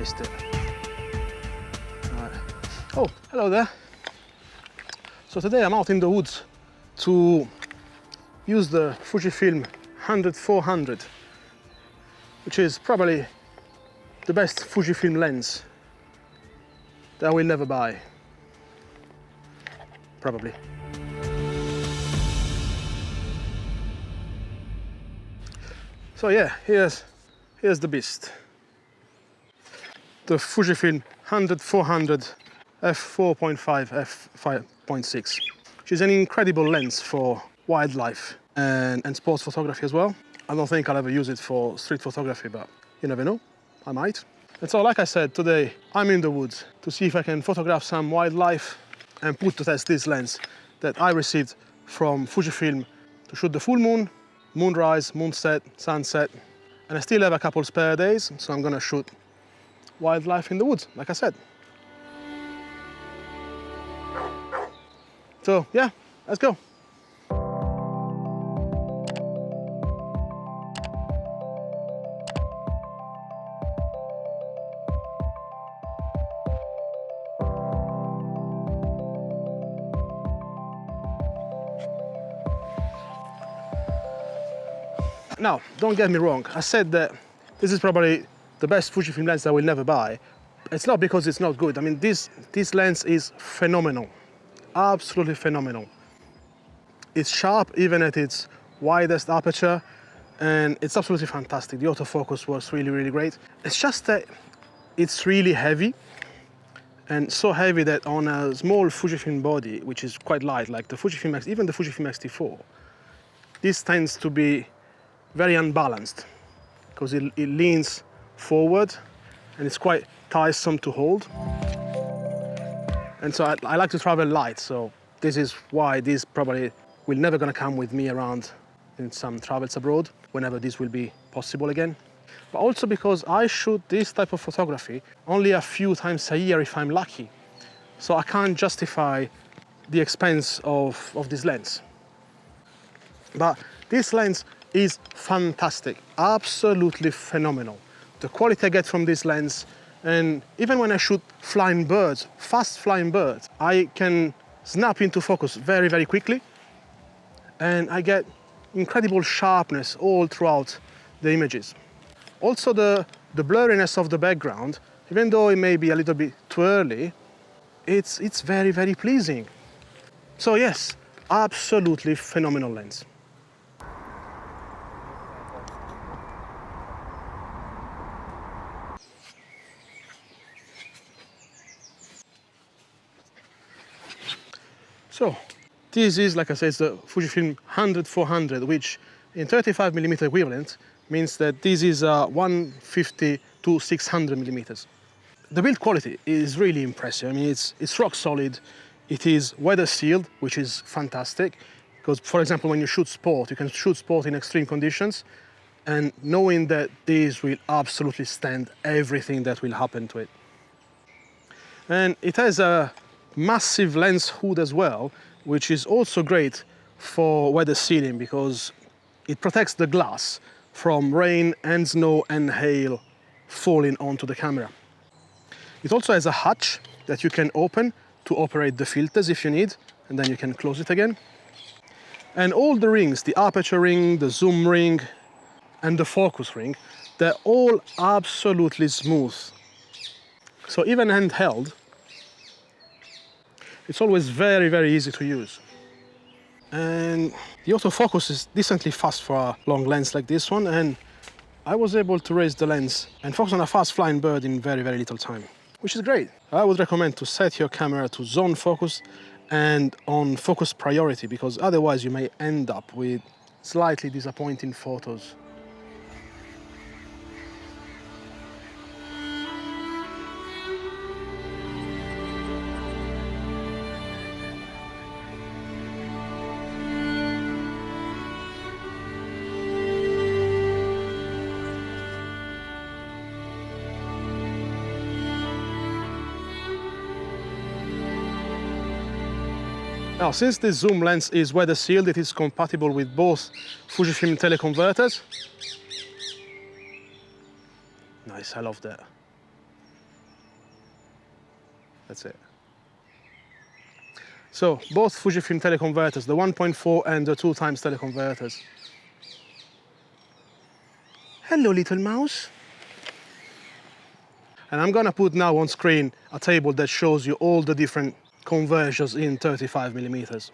missed it. Right. Oh, hello there. So today I'm out in the woods to use the Fujifilm 400, which is probably the best Fujifilm lens that I will never buy. Probably. So yeah, here's the beast. The Fujifilm 400 f4.5 f5.6, which is an incredible lens for wildlife and sports photography as well. I don't think I'll ever use it for street photography, but you never know, I might. And so, like I said, today I'm in the woods to see if I can photograph some wildlife and put to test this lens that I received from Fujifilm to shoot the full moon, moonrise, moonset, sunset, and I still have a couple spare days, so I'm gonna shoot wildlife in the woods, like I said. So yeah, let's go. Now, don't get me wrong, I said that this is probably the best Fujifilm lens I will never buy. It's not because it's not good. I mean, this lens is phenomenal, absolutely phenomenal. It's sharp even at its widest aperture, and it's absolutely fantastic. The autofocus works really, really great. It's just that it's really heavy, and so heavy that on a small Fujifilm body, which is quite light, like the Fujifilm X, even the Fujifilm X-T4, this tends to be very unbalanced because it leans forward and it's quite tiresome to hold. And so I like to travel light, so this is why this probably will never gonna come with me around in some travels abroad, whenever this will be possible again. But also because I shoot this type of photography only a few times a year if I'm lucky. So I can't justify the expense of this lens. But this lens is fantastic, absolutely phenomenal. The quality I get from this lens, and even when I shoot flying birds, fast flying birds, I can snap into focus very, very quickly, and I get incredible sharpness all throughout the images. Also the blurriness of the background, even though it may be a little bit too early, it's very, very pleasing. So yes, absolutely phenomenal lens. So, this is, like I said, the Fujifilm 400, which in 35mm equivalent means that this is 150 to 600mm. The build quality is really impressive. I mean, it's rock solid. It is weather sealed, which is fantastic. Because, for example, when you shoot sport, you can shoot sport in extreme conditions, and knowing that this will absolutely stand everything that will happen to it. And it has a massive lens hood as well, which is also great for weather sealing because it protects the glass from rain and snow and hail falling onto the camera. It also has a hatch that you can open to operate the filters if you need, and then you can close it again. And all the rings, the aperture ring, the zoom ring, and the focus ring, they're all absolutely smooth. So even handheld, it's always very, very easy to use. And the autofocus is decently fast for a long lens like this one, and I was able to raise the lens and focus on a fast flying bird in very, very little time, which is great. I would recommend to set your camera to zone focus and on focus priority, because otherwise you may end up with slightly disappointing photos. Now, since this zoom lens is weather sealed, it is compatible with both Fujifilm teleconverters. Nice, I love that. That's it. So both Fujifilm teleconverters, the 1.4 and the 2 times teleconverters. Hello, little mouse. And I'm gonna put now on screen a table that shows you all the different conversions in 35 millimeters.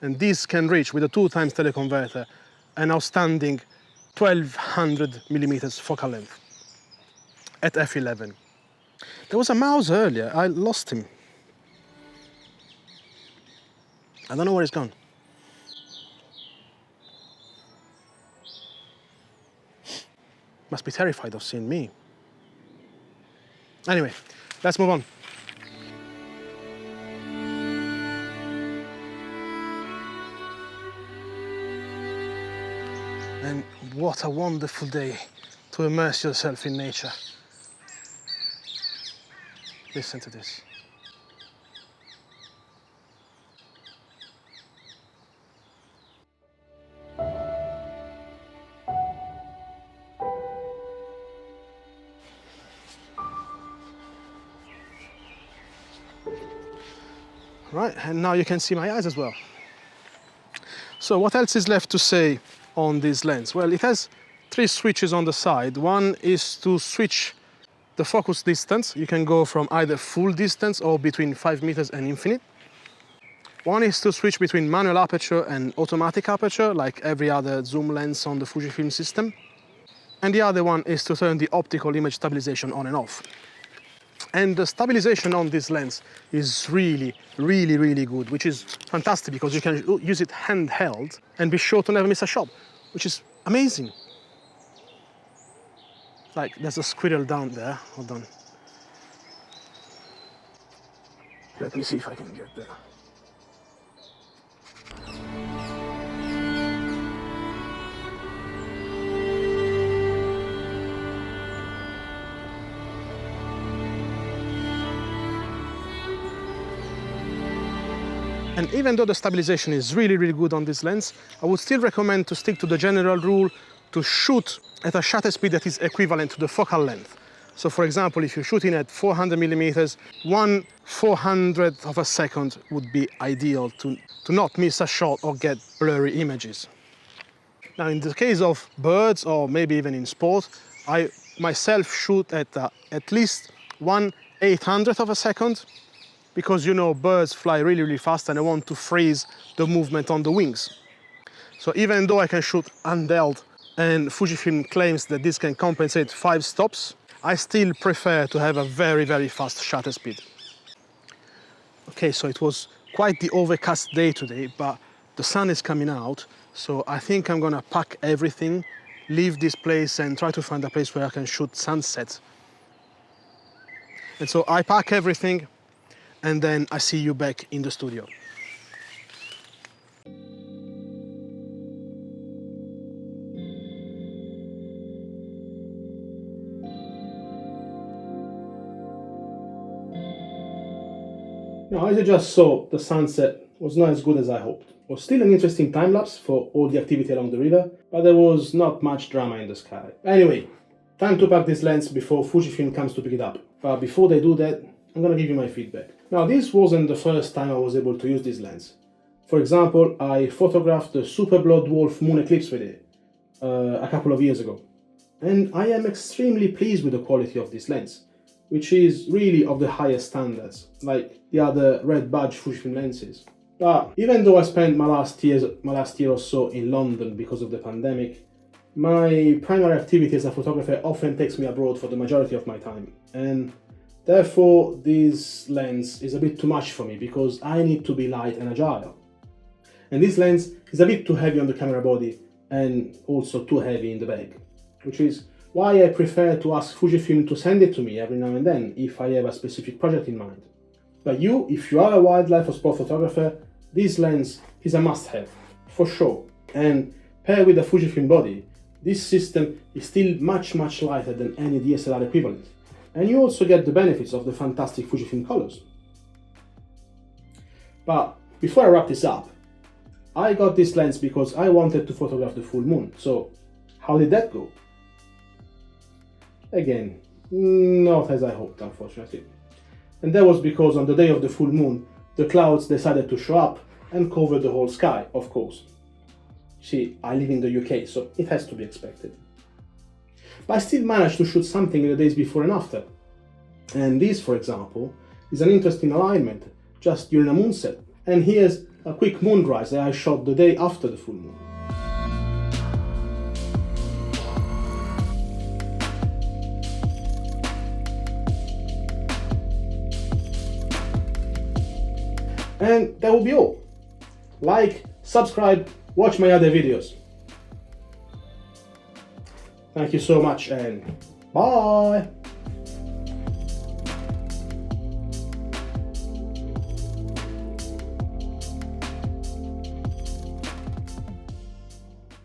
And this can reach, with a 2 times teleconverter, an outstanding 1200 millimeters focal length at f11. There was a mouse earlier, I lost him. I don't know where he's gone. Must be terrified of seeing me. Anyway, let's move on. And what a wonderful day to immerse yourself in nature. Listen to this. Right, and now you can see my eyes as well. So what else is left to say on this lens? Well, it has 3 switches on the side. One is to switch the focus distance. You can go from either full distance or between 5 meters and infinite. One is to switch between manual aperture and automatic aperture, like every other zoom lens on the Fujifilm system. And the other one is to turn the optical image stabilization on and off. And the stabilization on this lens is really good, which is fantastic because you can use it handheld and be sure to never miss a shot, which is amazing. Like, there's a squirrel down there. Hold on. Let me see if I can get there. And even though the stabilization is really good on this lens, I would still recommend to stick to the general rule to shoot at a shutter speed that is equivalent to the focal length. So for example, if you're shooting at 400 millimeters, 1/400th of a second would be ideal to not miss a shot or get blurry images. Now in the case of birds, or maybe even in sport, I myself shoot at least 1/800th of a second, because you know birds fly really fast and I want to freeze the movement on the wings. So even though I can shoot handheld and Fujifilm claims that this can compensate 5 stops, I still prefer to have a very fast shutter speed. Okay, so it was quite the overcast day today, but the sun is coming out, so I think I'm gonna pack everything, leave this place and try to find a place where I can shoot sunset. And so I pack everything, and then I see you back in the studio. Now, as you just saw, the sunset was not as good as I hoped. It was still an interesting time-lapse for all the activity along the river, but there was not much drama in the sky. Anyway, time to pack this lens before Fujifilm comes to pick it up. But before they do that, I'm gonna give you my feedback. Now, this wasn't the first time I was able to use this lens. For example, I photographed the Super Blood Wolf moon eclipse with it a couple of years ago. And I am extremely pleased with the quality of this lens, which is really of the highest standards, like the other red badge Fujifilm lenses. But even though I spent my last year or so in London because of the pandemic, my primary activity as a photographer often takes me abroad for the majority of my time. And therefore, this lens is a bit too much for me because I need to be light and agile. And this lens is a bit too heavy on the camera body and also too heavy in the bag, which is why I prefer to ask Fujifilm to send it to me every now and then if I have a specific project in mind. But if you are a wildlife or sport photographer, this lens is a must-have, for sure. And paired with the Fujifilm body, this system is still much lighter than any DSLR equivalent. And you also get the benefits of the fantastic Fujifilm colors. But before I wrap this up, I got this lens because I wanted to photograph the full moon. So how did that go? Again, not as I hoped, unfortunately. And that was because on the day of the full moon, the clouds decided to show up and cover the whole sky, of course. See, I live in the UK, so it has to be expected. But I still managed to shoot something in the days before and after. And this, for example, is an interesting alignment just during a moonset. And here's a quick moonrise that I shot the day after the full moon. And that will be all. Like, subscribe, watch my other videos. Thank you so much and bye!